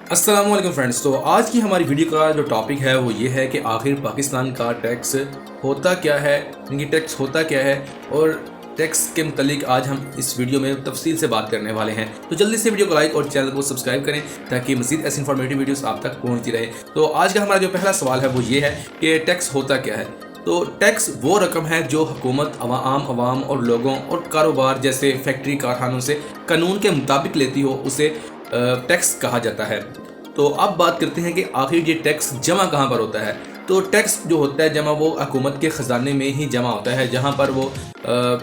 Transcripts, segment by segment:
अस्सलाम वालेकुम फ्रेंड्स। तो आज की हमारी वीडियो का जो टॉपिक है वो ये है कि आखिर पाकिस्तान का टैक्स होता क्या है, यानी टैक्स होता क्या है और टैक्स के मुतालिक आज हम इस वीडियो में तफसील से बात करने वाले हैं। तो जल्दी से वीडियो को लाइक और चैनल को सब्सक्राइब करें ताकि मज़ीद ऐसी इन्फॉर्मेटिव वीडियोस आप तक पहुंचती रहे। तो आज का हमारा जो पहला सवाल है वो ये है कि टैक्स होता क्या है। तो टैक्स वो रकम है जो हुकूमत आम आवाम और लोगों और कारोबार जैसे फैक्ट्री कारखानों से कानून के मुताबिक लेती हो, उसे टैक्स कहा जाता है। तो अब बात करते हैं कि आखिर ये टैक्स जमा कहाँ पर होता है। तो टैक्स जो होता है जमा वो हुकूमत के ख़जाने में ही जमा होता है, जहाँ पर वो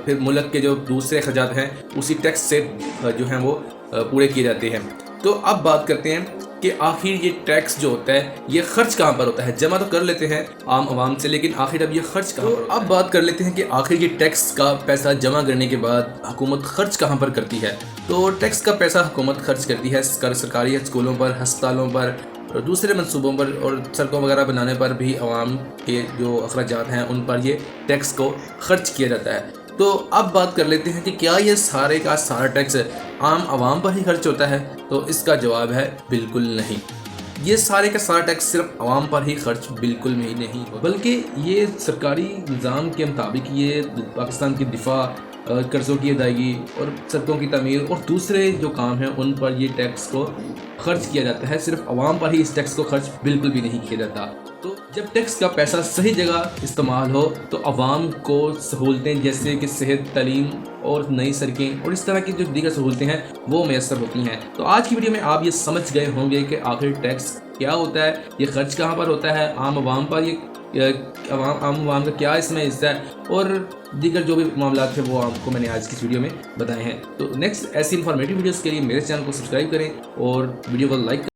फिर मुल्क के जो दूसरे अखराजात हैं उसी टैक्स से जो हैं वो पूरे किए जाते हैं। तो अब बात करते हैं कि आखिर ये टैक्स जो होता है ये खर्च कहाँ पर होता है। जमा तो कर लेते हैं आम आवाम से, लेकिन आखिर अब ये खर्च कहाँ पर होता है। अब बात कर लेते हैं कि आखिर ये टैक्स का पैसा जमा करने के बाद हुकूमत खर्च कहाँ पर करती है। तो टैक्स का पैसा हुकूमत खर्च करती है सरकारी स्कूलों पर, हस्पतालों पर और दूसरे मंसूबों पर और सड़कों वगैरह बनाने पर भी आवाम के जो अखराजात हैं उन पर ये टैक्स को खर्च किया जाता है। तो अब बात कर लेते हैं कि क्या ये सारे का सारा टैक्स आम आवाम पर ही खर्च होता है। तो इसका जवाब है बिल्कुल नहीं। ये सारे का सारा टैक्स सिर्फ आवाम पर ही खर्च बिल्कुल भी नहीं हो, बल्कि ये सरकारी निज़ाम के मुताबिक ये पाकिस्तान की दिफा, कर्ज़ों की अदायगी और सड़कों की तमीर और दूसरे जो काम हैं उन पर ये टैक्स को खर्च किया जाता है। सिर्फ आवाम पर ही इस टैक्स को खर्च बिल्कुल भी नहीं किया जाता। तो जब टैक्स का पैसा सही जगह इस्तेमाल हो तो आवाम को सहूलतें जैसे कि सेहत, तालीम और नई सड़कें और इस तरह की जो दीगर सहूलतें हैं वो मैसर होती हैं। तो आज की वीडियो में आप ये समझ गए होंगे कि आखिर टैक्स क्या होता है, ये खर्च कहाँ पर होता है, आम आवाम पर ये आम आवाम का क्या इसमें हिस्सा है और दीगर जो भी मामला थे वो आपको मैंने आज की वीडियो में बताए हैं। तो नेक्स्ट ऐसी इन्फॉर्मेटिव वीडियोस के लिए मेरे चैनल को सब्सक्राइब करें और वीडियो को लाइक